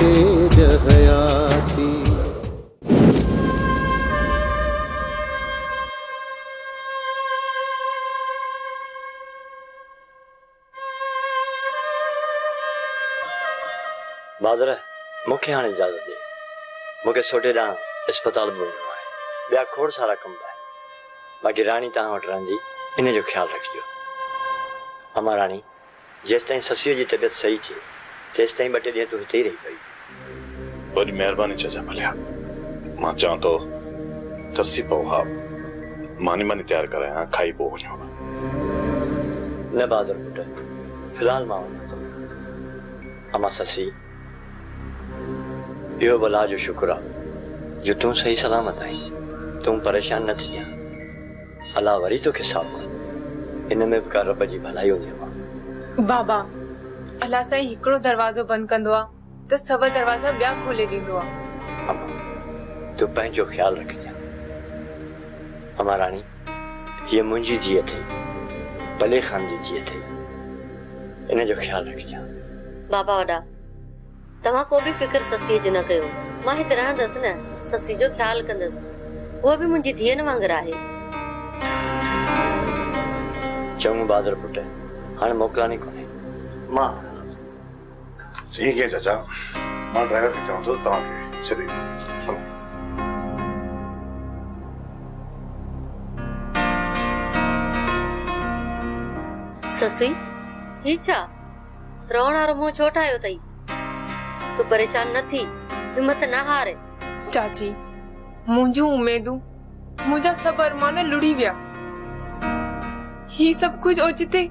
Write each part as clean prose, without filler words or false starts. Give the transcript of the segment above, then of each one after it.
तेज हयाती। बाज़र मूंखे हाणे इजाज़त दे, मूंखे सोटे ॾांहुं अस्पताल बि वञिणो आहे, ॿिया खोड़ सारा कम आहे। बाक़ी राणी तव्हां वटि रहंदी, इन जो ख़्यालु रखिजो। अमा राणी, जेसि ताईं ससीअ जी तबियत सही थिए तेसि ताईं 2 ॾींहं तूं हिते ई रही पई। वॾी महिरबानी चइजां भलिया। मां चवां थो तरसी पओ, हा मानी तयारु करायां, खाई पोइ वञो। न बहादुर पुट, फ़िलहाल मां वञां थो। अमा ससी, इहो भला जो शुक्र आहे जो तूं सही सलामत आहीं, तूं परेशान न थी। अलाह वरी तोखे साफ़ कर, इन में बि का रब जी भलाई हूंदी आहे। बाबा, अलाह साईं हिकिड़ो दरवाज़ो बंदि कंदो आहे त सभ दरवाज़ा ॿिया खोले ॾींदो आहे। अमा, तूं पंहिंजो ख़्यालु रखिजांइ। अमा राणी, हीअ मुंहिंजी धीअ अथई, भले ख़ान जी धीअ अथई, इन जो ख़्यालु रखिजांइ। बाबा वॾा, तव्हां को बि फिक्र ससीअ जी न कयो। मां हिते रहंदसि न, ससी जो ख़्यालु कंदसि। उहा बि मुंहिंजी धीअ वांगुरु आहे। चङो बहादुर पुट, हाणे मोकिलानी कोन्हे, मां ठीक है चाचा, मां ड्राइवर खे चवां थो तव्हांखे छॾे ॾींदो। ससी, ही छा रोअण वारो मुंहुं छो ठाहियो अथई? तूं परेशान न थी, हिम्मत न हारे। चाची, मुंहिंजूं उमेदूं, मुंहिंजा सभु अरमान लुड़ी विया। ही सभु कुझु ओचिते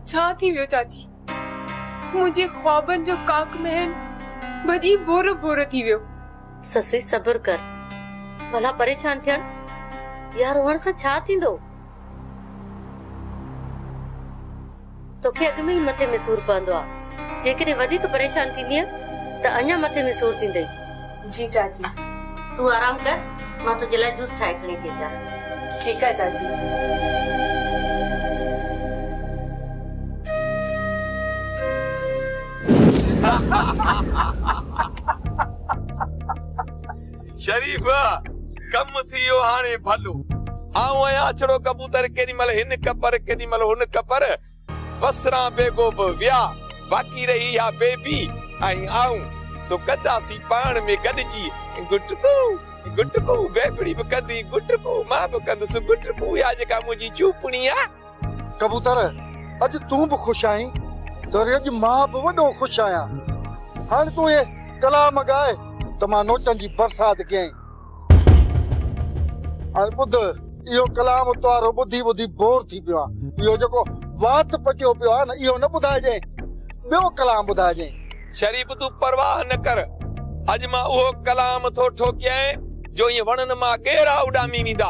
छा थी वियो चाची? मुंहिंजे ख्वाबनि जो काक महल भॼी बोर बोर थी वियो। ससी सब्र कर, भला परेशान थियण या रोअण सां छा थींदो? तोखे अॻु में ई मथे में सूर पवंदो आहे। जेकॾहिं वधीक परेशान थींदीअ त अञा मथे में सूर थींदई। जी चाची। तूं आराम कर, मां तुंहिंजे लाइ जूस ठाहे खणी थी अचां। ठीक है चाची। शरीफ कम थियो हाणे भलो। आऊं आया अचड़ो कबूतर केॾी महिल हिन कपर केॾी महिल हुन कपर, बसरा बेगो बि विया, बाक़ी रही या बेबी ऐं आऊं। सो कंदासीं पाण में गॾिजी गुटकू गुटकू, बेबड़ी बि कंदी गुटकू, मां बि कंदुसि गुटकू। या जेका मुंहिंजी चूपणी आहे। कबूतर, अॼु तूं बि ख़ुशि आहीं त अॼु मां बि वॾो ख़ुशि आहियां। हाणे तूं हे कलाम ॻाए त मां नोटनि जी बरसाति कयईं। हाणे ॿुध, इहो कलाम तुआरो ॿुधी ॿुधी बोर थी पियो आहे। इहो जेको वात पकियो पियो आहे न, इहो न ॿुधाइजांइ, ॿियो कलाम ॿुधाइजांइ। शरीफ तूं परवाह न कर, अॼु मां उहो कलाम थो ठोकियां जो ईअं वणनि मां गेरा उॾामी वेंदा।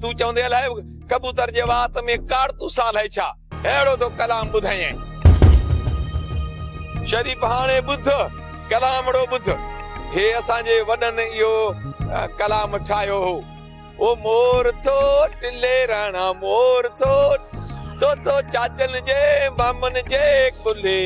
तूं चवंदे अलाए कबूतर जे वात में कारतूस आहे छा, अहिड़ो तो कलाम ॿुधायईं। शरीफ हाणे ॿुध, कलामड़ो ॿुध। हे असांजे वॾनि इहो कलाम ठाहियो हो। ओ मोर थो टिले राणा मोर थो, तो तो चाचन जे बामन जे कुले।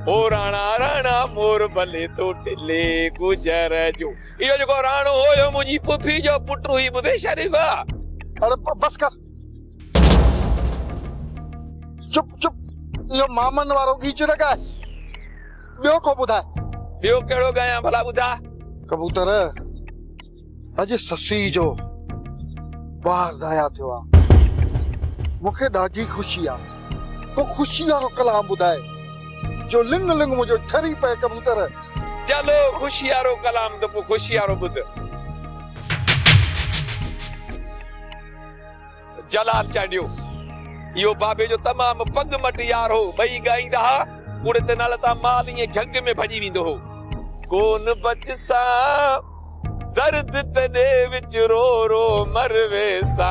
ओ राणा राणा मोर भले तो टिले गुजर जो। इहो जेको राणो हुयो मुंहिंजी पुफी जो पुटु हुई, ॿुधे शरीफ। अरे बस कर, चुप चुप, इहो मामन वारो गीच न ॻाए, ॿियो को ॿुधाए। ॿियो कहिड़ो ॻायां भला ॿुधा। कबूतर, अॼु ससी जो ॿार ज़ाया थियो आहे। मूंखे ॾाढी ख़ुशी आहे। को ख़ुशी वारो कलाम ॿुधाए जो लिंग लिंग मुंहिंजो ठरी पए। कबूतर, चलो ख़ुशी वारो कलाम त पोइ ख़ुशी वारो ॿुध। जलाल चांडियो, इहो बाबे जो तमामु पग मट यार हो। ॿई ॻाईंदा हुआ, उड़े ते नाल तां माल ईअं झंग में भॼी वेंदो हो। कोन बचसा दर्द तॾे विच रो रो मरवे सा।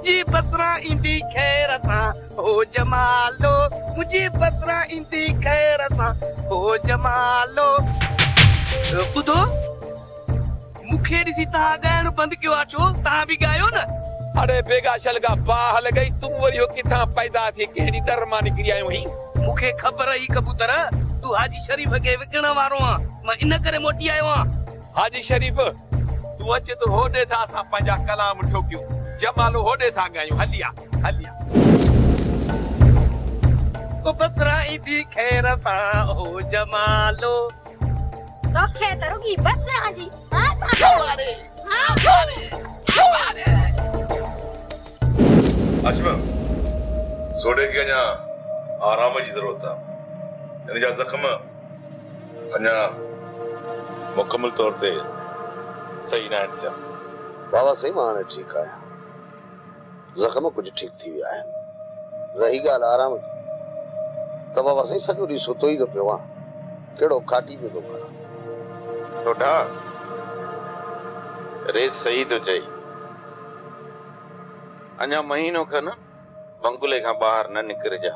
जी बसरा इंदी खैर सां हो जमालो, मुझे बसरा इंदी खैर सां हो जमालो। ॿुधो, मूंखे ॾिसी तव्हां ॻाइण बंदि कयो आहे छो? तव्हां बि ॻायो न। अरे बेगा शलगा बाह लॻई, तूं वरी हो किथां पैदा थी, कहिड़ी दर मां निकिरी आयो ही? मूंखे ख़बर ही कबूतर, तू हाजी शरीफ के विकण वारो आ मां इन करे मोटी आयो आ हाजी शरीफ तू अचे तो होॾे था असां पंहिंजा कलाम ठोकियूं जमालो होॾे था ॻायूं हलिया हलिया ओ बसरा ईंदी खैर सां ओ जमालो रखे त रुगी बस हाजी हमारे आशिमा सोडे की अञा आराम जी ज़रूरत आहे हिन जा ज़ख़्म अञा मुकम्मल तौर ते सही न आहिनि थिया बाबा सही मां हाणे ठीकु आहियां ज़ख़्म कुझु ठीकु थी विया आहिनि रही ॻाल्हि आराम जी त बाबा साईं सॼो ॾींहुं सुतो ई थो पियो आहे कहिड़ो खाटी पियो थो खणा सोढा रेस सही तो चई अञा महीनो खन बंगुले खां ॿाहिरि न निकिरजा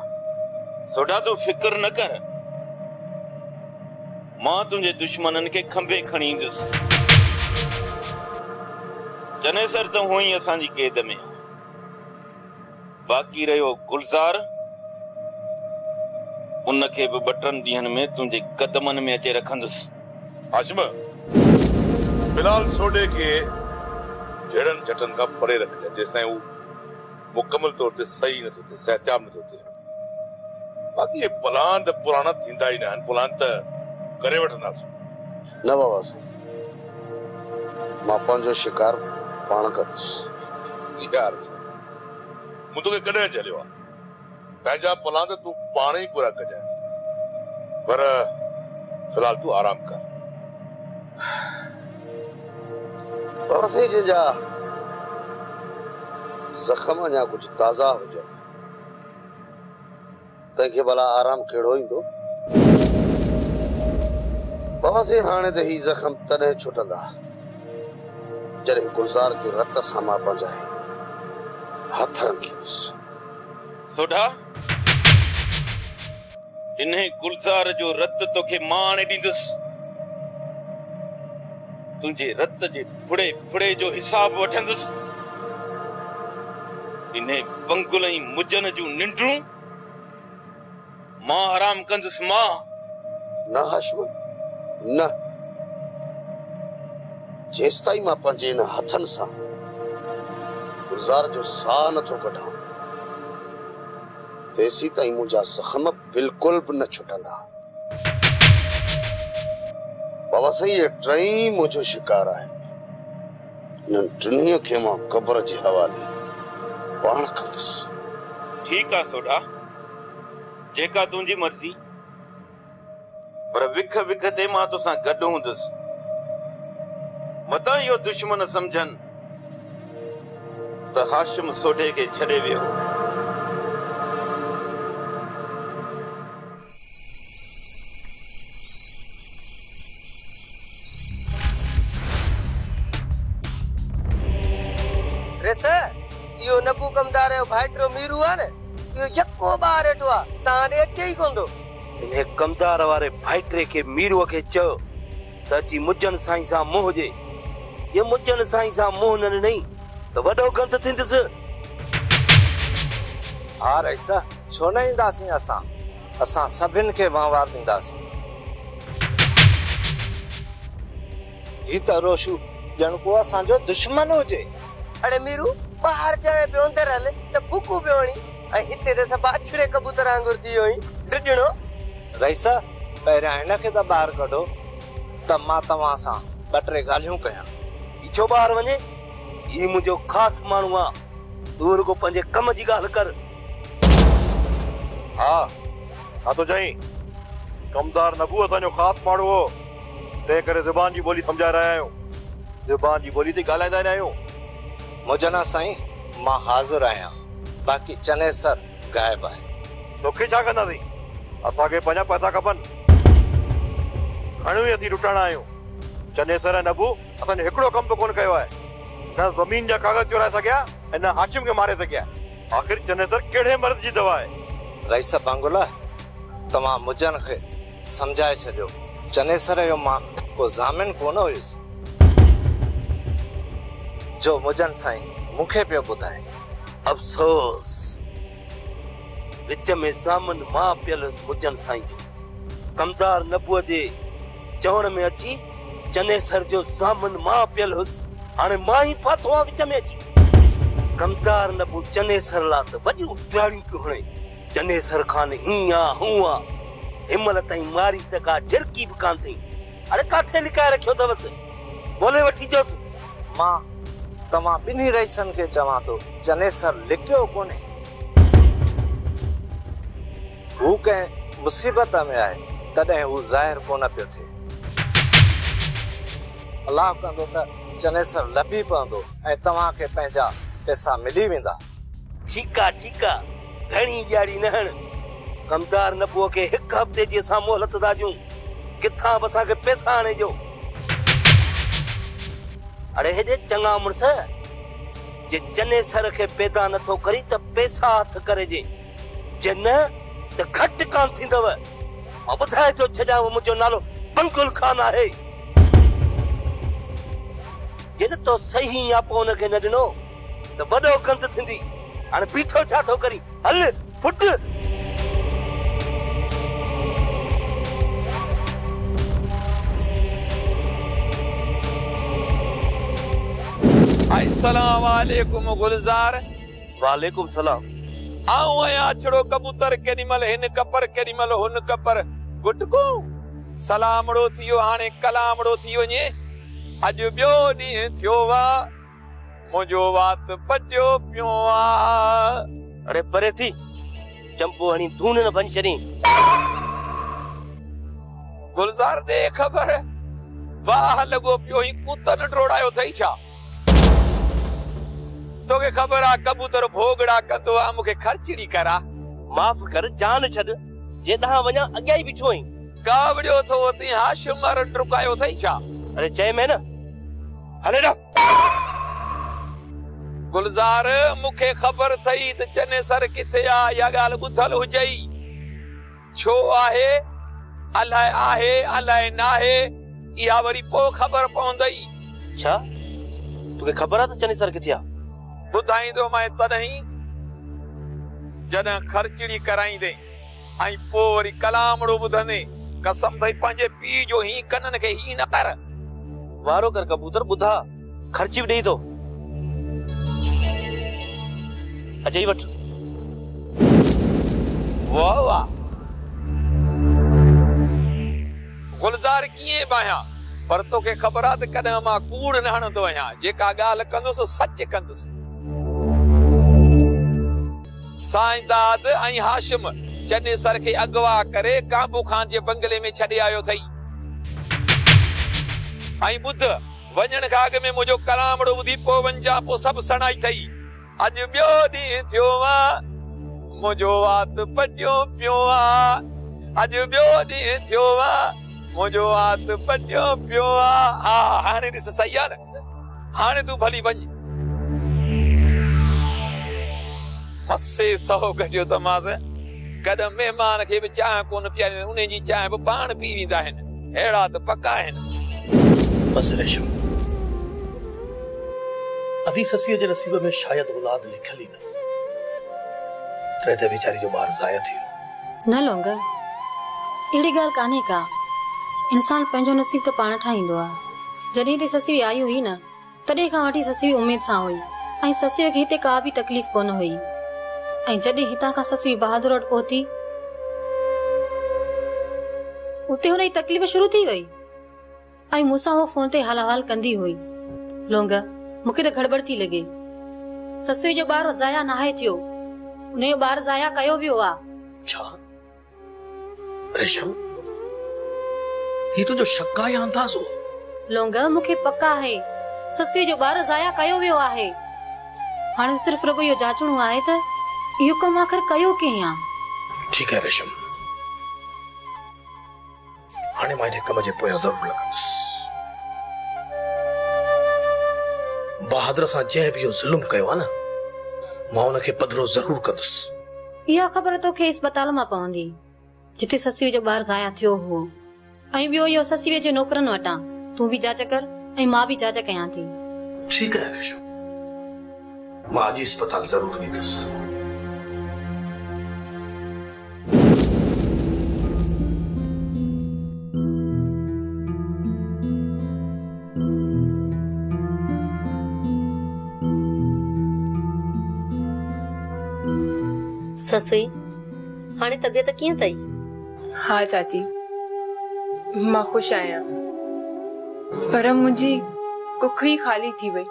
सोढा तूं फिक्र न कर मां तुंहिंजे दुश्मननि खे खंभे खणी ईंदुसि जनेसर त हुअं ई असांजी क़ैद में बाक़ी रहियो गुलज़ार उनखे बि 2 ॾींहंनि में तुंहिंजे कदमनि में अचे रखंदुसि हाशिम फिलहाल सोडे के जड़न झटन का परे रखजा जेसताईं वो मुकम्मल तौर ते सही न थे सहत्याब न थे बाकी ये प्लान त पुराना थींदा ही न प्लान त करे वठंदासीं न बाबा साईं मां पंहिंजो शिकार पाण कंदुसि यार मूं तोखे कॾहिं चलियो आहे पंहिंजा प्लान त तूं पाण ई पूरा कजांइ पर फिलहाल तूं आराम कर बाबा साईं जंहिंजा ज़ख़्म अञा कुझु ताज़ा हुजनि तंहिंखे भला आराम कहिड़ो ईंदो बाबा साईं हाणे त ही ज़ख़्म तॾहिं छुटंदा जॾहिं गुलज़ार खे रत सां मां पंहिंजा हथ रखींदुसि सोढा इन्हे गुलज़ार जो रत तोखे मां आणे ॾींदुसि तुंहिंजे रत जे फुड़े फुड़े जो हिसाब वठंदुसि इन्हे बंगुल ऐं मुजन जूं निंड्रूं मां हराम कंदुसि मां न हाशिम न जेसिताईं मां पंहिंजे इन हथनि सां गुलज़ार जो साह नथो कढां तेसी ताईं मुंहिंजा ज़ख़्म बिल्कुल बि न छुटंदा बाबा साईं ये टई मुंहिंजो शिकार आहिनि इन्हनि टिन्हीअ खे मां क़ब्र जे हवाले पाण कंदुसि ठीक आहे सोढा जेका तुंहिंजी मर्ज़ी पर विख विख ते मां तोसां गॾु हूंदुसि मतां इहो दुश्मन सम्झनि त हाशिम सोढे खे छॾे वियो रेसा यो नबू कमदार है भाईटरो मीरू है ने यो यक्को बार एटवा ताने अचे ही कोंदो इन्हे कमदार वारे भाईटरे के मीरू के चो तची मुजन साईं सा मोह जे ये मुजन साईं सा मोह न नहीं तो वडो गंत थिंदस आ ऐसा छो न इंदासी असां सभिन के वहवार दींदासी ई त रोशु जण को असांजो दुश्मन होजे अरे मीरू बाहर जाए पे अंदर हले त फुकू पेवणी ऐं हिते त सब अछड़े कबूतर आंगुर जी होई डडणो रईसा पहिरियां हिन खे त ॿाहिरि कढो त मां तव्हां सां 2-3 ॻाल्हियूं कयां ई छो ॿाहिरि वञे ई मुंहिंजो ख़ासि माण्हू आहे तूं रुगो पंहिंजे कम जी ॻाल्हि कर हा छा थो चई कमदार नबू असांजो ख़ासि माण्हू हो तंहिं करे ज़ुबान जी ॿोली सम्झाए रहिया आहियूं ज़ुबान जी ॿोली ते ॻाल्हाईंदा न आहियूं मुजना साईं मां हाज़िर आहियां बाक़ी चनेसर गायब आहे तोखे छा कंदासीं असांखे पंहिंजा पैसा खपनि घणो ई असीं लुटाइणा आहियूं चनेसर ऐं नबू असांजो हिकिड़ो कमु बि कोन कयो आहे न ज़मीन जा कागज़ चुराए सघिया ऐं न हाशिम खे मारे सघिया आख़िर चनेसर कहिड़े मर्ज़ जी दवा आहे रईसा बांगुला तव्हां मुजन खे सम्झाए छॾियो चनेसर जो मां को ज़ामिन कोन हुयुसि जो मुजन साईं मूंखे पियो ॿुधाए अफ़सोस विच में ज़ामिन मां पियल मुजन साईं जो कमदार नबूअ जे चवण में अची चनेसर जो सामन मां पियल हुस, हाणे मां ही फाथो आ विच में अची। कमदार नबू चनेसर ला त वॾियूं ॾाढ़ियूं पियो हणे। चनेसर खान हिया हुआ हिमल ताईं मारी त का झिरकी बि कान थी। अरे काथे लिकाए रखियो अथवस, बोले वठी जोस। मां तव्हां ॿिन्ही रईसनि खे चवां थो चनेसर लिकियो कोन्हे, हू कंहिं मुसीबत में आहे तॾहिं हू ज़ाहिर कोन पियो थिए। अलाह कंदो त चनेसर लभी पवंदो ऐं तव्हांखे पंहिंजा पैसा मिली वेंदा। ठीकु आहे ठीकु आहे, घणी ॾियारी न हण। कमदार नबूअ खे हिकु हफ़्ते जी असां मोहलत था ॾियूं, किथां बि असांखे पैसा आणे ॾियो। अरे हेॾे चङा मुड़स जे चनेसर खे पैदा नथो करी त पैसा हथ करे जे, जे न त घटि कान थींदव। मां ॿुधाए थो छॾियां, मुंहिंजो नालो बंकुल खान आहे। जे न तो सही या पोइ हुनखे न ॾिनो त वॾो गंद थींदी। हाणे बीठो छा थो करी, हल फुट। अस्सलाम वालेकुम गुलजार। वालेकुम सलाम। आऊं आया अछड़ो कबूतर केॾीमल हिन कपर केॾीमल हुन कपर। गुटको सलामड़ो थियो, हाणे कलामड़ो थी वञे। अॼु ॿियो ॾींहुं थियो वा, मुंहिंजो वात पटियो पियो आ। अरे परे थी, चंपो हणी धून न बन छॾी। गुलजार दे ख़बर, वाह लॻो पियो ही कुतन डोड़ायो अथई छा? तोखे ख़बर आ कबूतर भोगड़ा कंदो आ, मूंखे खर्चड़ी करा। माफ़ कर, जान छॾ, जे ॾांहुं वञा अॻियां ई बीठो आहीं। कावड़ियो थो अथई, हाशिम वारो डुकायो अथई छा? अरे चए में न, हले न। गुलजार मूंखे ख़बर थई त चनेसर किथे आ, या ॻाल्हि ॿुधल हुजई। छो आहे अलाए, आहे अलाए नाहे, इहा वरी पोइ ख़बर पवंदई। छा तोखे ख़बर आहे त चनेसर किथे आहे? ॿुधाईंदो मैं तॾहिं जॾहिं खर्चड़ी कराईंदे ऐं पोइ वरी कलामड़ो ॿुधंदे। कसम अथई पंहिंजे पीउ जो ही कननि खे ही न कर। वारो कर कबूतर, ॿुधा खर्ची बि ॾेई थो। अचई वठ। वाह वाह, गुलजार कीअं बाहियां, पर तोखे ख़बर आहे त कॾहिं मां कूड़ न हणंदो आहियां। जेका ॻाल्हि कंदुसि सच कंदुसि। साईंदाद ऐं हाशिम चनेसर खे अगवा करे काबू खान जे बंगले में छॾे आयो अथई। ऐं ॿुध, वञण खां अॻु में मुंहिंजो कलामड़ो ॿुधी पोइ वञा, पोइ सभु सणाई अथई। अॼु ॿियो ॾींहुं थियो आ, मुंहिंजो वात पटियो पियो आ। अॼु ॿियो ॾींहुं थियो आ, मुंहिंजो वात पटियो पियो आ। हा हाणे ॾिस, सही आहे न? हाणे तूं भली वञ। मसे सहो गॾियो तमास। कॾहिं महिमान खे बि चांहि कोन पीआरींदा, उन जी चांहि बि पाण पी वेंदा आहिनि। अहिड़ा त पका आहिनि। बस रेशम, अधी ससीअ जे नसीब में शायद औलाद लिखियल ई न हो, तॾहिं त वीचारी जो ॿार ज़ाया थियो। न लोंग, अहिड़ी ॻाल्हि कान्हे का। इंसान पंहिंजो नसीब त पाण ठाहींदो आहे। जॾहिं ते ससी आई हुई न, तॾहिं खां वठी ससी उमेद सां हुई ऐं ससीअ खे हिते का बि तकलीफ़ कोन हुई। ऐं जॾहिं हितां खां ससी बहादुर वटि पहुती, उते हुन जी तकलीफ़ शुरू थी वई ऐं मूंसां उहो फोन ते हाल हाल कंदी हुई। लोंग, मूंखे त गड़बड़ थी लॻे। ससीअ जो ॿार ज़ाया नाहे थियो, उन जो ॿार ज़ाया कयो वियो आहे। छा रेशम, ही तुंहिंजो शक आहे या अंदाज़ो? लोंग, मूंखे पक्का आहे ससीअ जो ॿार ज़ाया कयो वियो आहे। हाणे सिर्फ़ रुगो इहो जाचणो आहे त इहो कमु आख़िर कयो कंहिं आहे। ठीकु आहे रेशम, हाणे मां हिन कम जे पोयां ज़रूरु लॻंदुसि। बहादुर सां जंहिं बि इहो ज़ुल्म कयो आहे न, मां हुनखे बदिलो ज़रूरु कंदुसि। इहा ख़बर तोखे इस्पताल मां पवंदी, जिते ससीअ जो ॿार ज़ाया थियो हो। ऐं ॿियो इहो ससीअ जे नौकरनि वटां। तूं बि जांच कर ऐं मां बि जांच कयां थी। ठीकु आहे रेशम, मां अॼु इस्पताल ज़रूरु वेंदुसि। ससुई हाणे तबियत कीअं अथई? हाँ चाची, मां खुश आहियां, पर मुंहिंजी कुख ई खाली थी वई।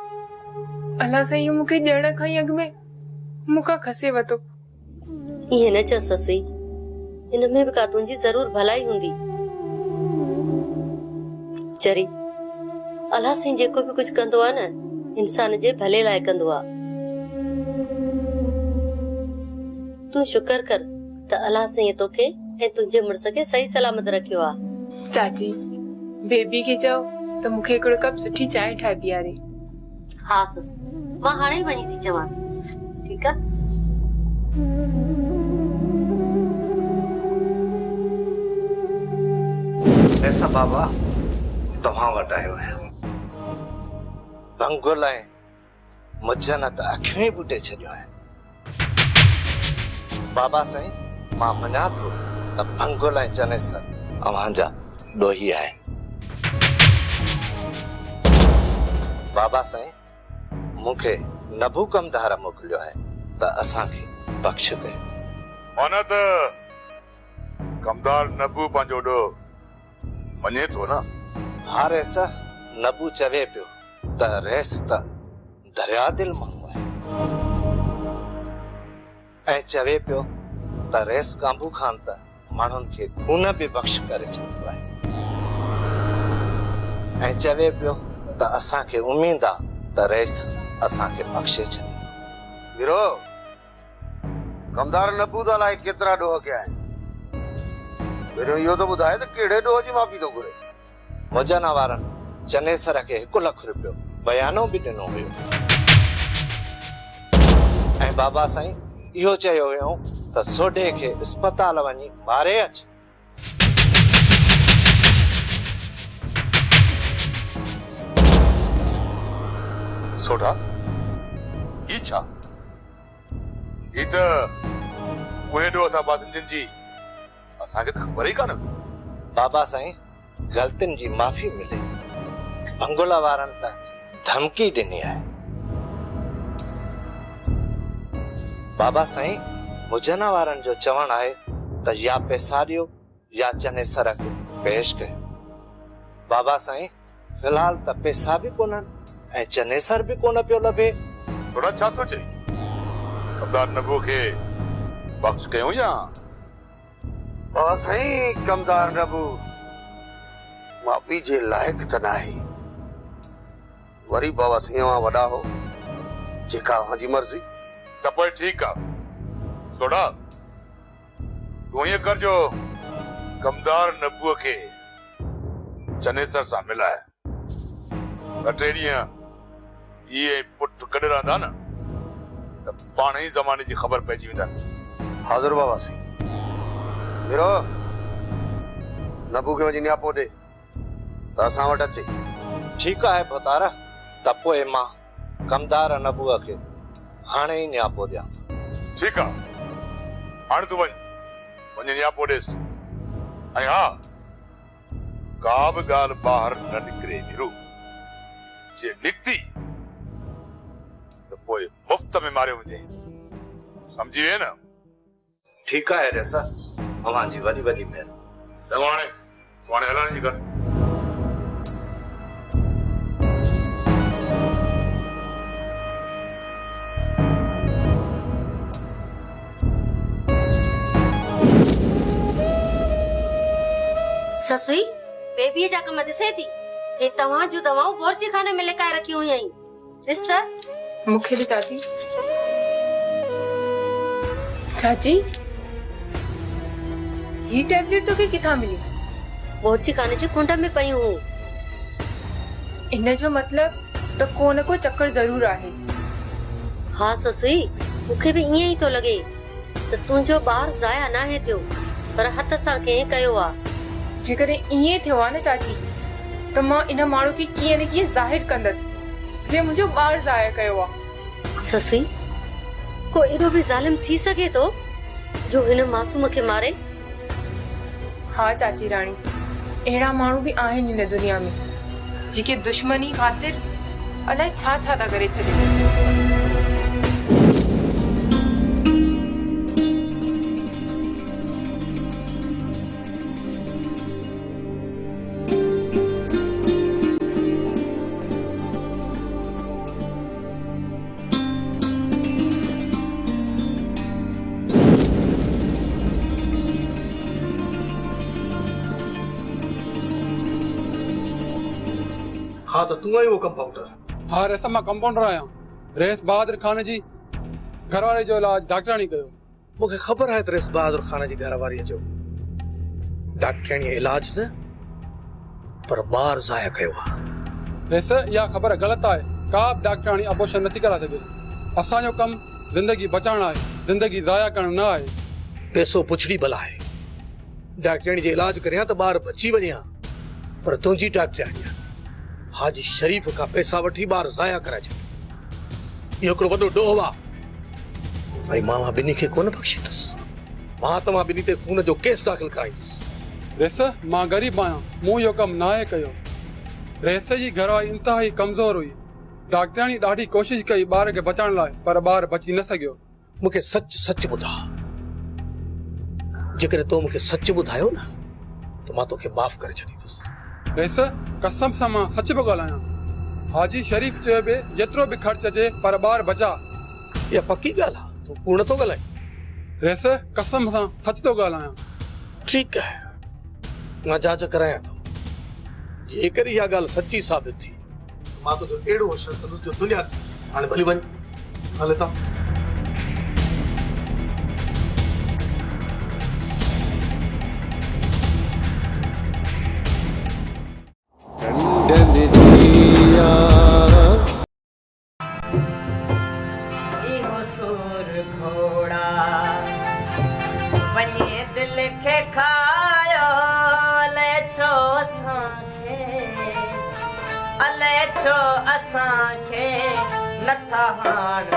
अलाह साईं मूंखे ॼण खां ई अॻु में मूंखां खसे वतो। ईअं न चओ ससुई, इन में बि का तुंहिंजी ज़रूर भलाई हूंदी। चरी अलाह साईं जेको बि कुछ कंदो आहे न, इंसान जे भले लाइ कंदो आहे। तू शुक्र कर त अलाह साईं तोखे ऐं तुंहिंजे मुड़स खे सही सलामत रखियो आहे। चाची, बेबी खे चओ त मूंखे हिकिड़ो कप सुठी चांहि ठाहे पीआरे। हाँ सस, मां हाणे ई वञी थी चवांस। ठीकु आहे। ऐसा बाबा तव्हां वटि आयो आहियां। भंगुल ऐं मुझनि त अखियूं ई ॿुटे छॾियूं आहिनि। बाबा साईं, मां मञा थो त भंगुल ऐं जनेसर अव्हांजा ॾोही आहिनि। बाबा साईं, मूंखे नबू कमदार मोकिलियो आहे त असांखे बख़्श कयो। माना त कमदार नबू पंहिंजो ॾोह मञे थो न? हा रेस, नबू चवे पियो त रेस त दरिया दिल माण्हू आहे, ऐं चवे पियो त रेस कांबू खान त माण्हुनि खे खून बि बख़्श करे छॾींदो आहे, ऐं चवे पियो त असांखे उमेद आहे त रेस असांखे बख़्शे छॾींदो। वीरो, कमदार नबू दा लाइ केतिरा ॾोह कया आहिनि? पहिरियों इहो त ॿुधाए त कहिड़े ॾोह जी माफ़ी थो घुरे? मुजन वारनि चनेसर खे 1 लख रुपयो बयानो बि ॾिनो हुयो, ऐं बाबा साईं इहो चयो हुयो त सोढे खे अस्पताल वञी मारे अच। सोढा ही छा? ही त उहे ॾोह था बासिंजनि जी, असांखे त ख़बर ई कान। बाबा साईं, ग़लतियुनि जी माफ़ी मिले। भंगुल वारनि त धमकी ॾिनी आहे। बाबा साईं, मुजन वारनि जो चवणु आहे त या पैसा ॾियो या चनेसर खे पेश कयो। बाबा साईं, फिलहाल त पैसा बि कोन्हनि ऐं चनेसर बि कोन पियो लभे। थोड़ा छा थो चई? कमदार नबू खे बख़्श कयूं या? बाबा साईं, कमदार नबू माफ़ी जे लाइक़ त नाहे। वरी बाबा साईं वॾा हो, जेका अव्हांजी मर्ज़ी। त पोइ ठीकु आहे। सोढा, तूं ईअं कर जो कमदार नबूअ खे चनेसर सां मिलाए। 2-3 ॾींहं इहे पुट गॾु रहंदा न त पाण ई ज़माने जी ख़बर पइजी वेंदा। हाज़िर बाबा साईं। वीरो, नबू खे वञी न्यापो ॾे त असां वटि अचे। ठीकु आहे भोतारा, त पोइ मां कमदार नबूअ खे हाणे ई न्यापो ॾियां थो। ठीकु आहे, हाणे तूं वञी न्यापो ॾेसि। ऐं हा, का बि ॻाल्हि ॿाहिरि न निकिरे वीरो। जे निकिती त पोइ मुफ़्त में मारियो वञे, सम्झी वे न? ठीकु आहे रेसा, अव्हांजी वॾी वॾी महिर। चलो हाणे हलण जी कर। ससुई, बेबीअ जा कम ॾिसे थी। हे तव्हां जूं दवाऊं बोर्ची खाने में लिकाए रखियूं हुई आहीं। ॾिस त। मूंखे ॾे चाची। चाची, ये टैबलेट तोखे किथां मिली? बोर्ची खाने जे कुंड में पयूं हूं। इन जो मतलब त को न को चक्कर जरूर आहे। हाँ ससुई, मूंखे बि ईअं ई थो लॻे त तुंहिंजो ॿारु ज़ाया नाहे थियो, पर हथ सां कंहिं कयो आहे। जेकॾहिं ईअं थियो आहे न चाची, त मां इन माण्हू खे कीअं न कीअं ज़ाहिर कंदसि जे मुंहिंजो ॿारु ज़ाया कयो आहे। ससुई, को एॾो बि ज़ालिम थी सघे थो जो हिन मासूम खे मारे? हाँ चाची राणी, अहिड़ा माण्हू बि आहिनि हिन दुनिया में जेके दुश्मनी ख़ातिर अलाए छा छा था करे छॾनि। हाँ तो तू आई वो कंपाउंडर। हाँ रेस मां कंपाउंडर आया। रेस बहादुर खान जी घरवारी जो इलाज डॉक्टरानी कयो। मुझे खबर है रेस बहादुर खान जी घरवारी जो डॉक्टरानी इलाज न पर बार जाया कयो है। रेस या खबर गलत है। का डॉक्टरानी अबॉर्शन नथी करा सके। असांजो कम जिंदगी बचाना है, जिंदगी जाया करण ना है। पैसो पुछड़ी भला है। डॉक्टरानी जो इलाज करिया तो बार बची वनिया पर तुझी डॉक्टरानी हाजी शरीफ का पैसा वठी बार जाया करा छे। यो को वडो डोवा भाई मामा बिनी के कोन बख्शीतस। मां तमा बिनी ते खून जो केस दाखिल कराईंदस। रेस मां गरीब आया, मु यो कम ना कयो। रेस जी घरवारी इंतहाई कमजोर हुई। डॉक्टरानी ॾाढी कोशिश कई ॿार खे बचाइण लाइ पर ॿार बची न सघियो। मूंखे सच सच ॿुधा। जेकर तो मूंखे सच ॿुधायो न तो मां तोखे माफ़ करे छॾींदुसि। रेस कसम सां मां सच पियो ॻाल्हायां। हाजी शरीफ चयो बि जेतिरो बि ख़र्च अचे पर ॿार बचा। इहा पक्की ॻाल्हि आहे। तूं कूड़ नथो ॻाल्हाए। रेस कसम सां सच थो ॻाल्हायां। ठीकु आहे मां जांच करायां थो। जेकर इहा ॻाल्हि सची साबित थी मां तो एड़ो असर कंदुसि जो दुनिया हाणे भली वञ हले था। इहो सुर घोड़ा वञे दिल खे खायो अले छो असांखे नथा हाण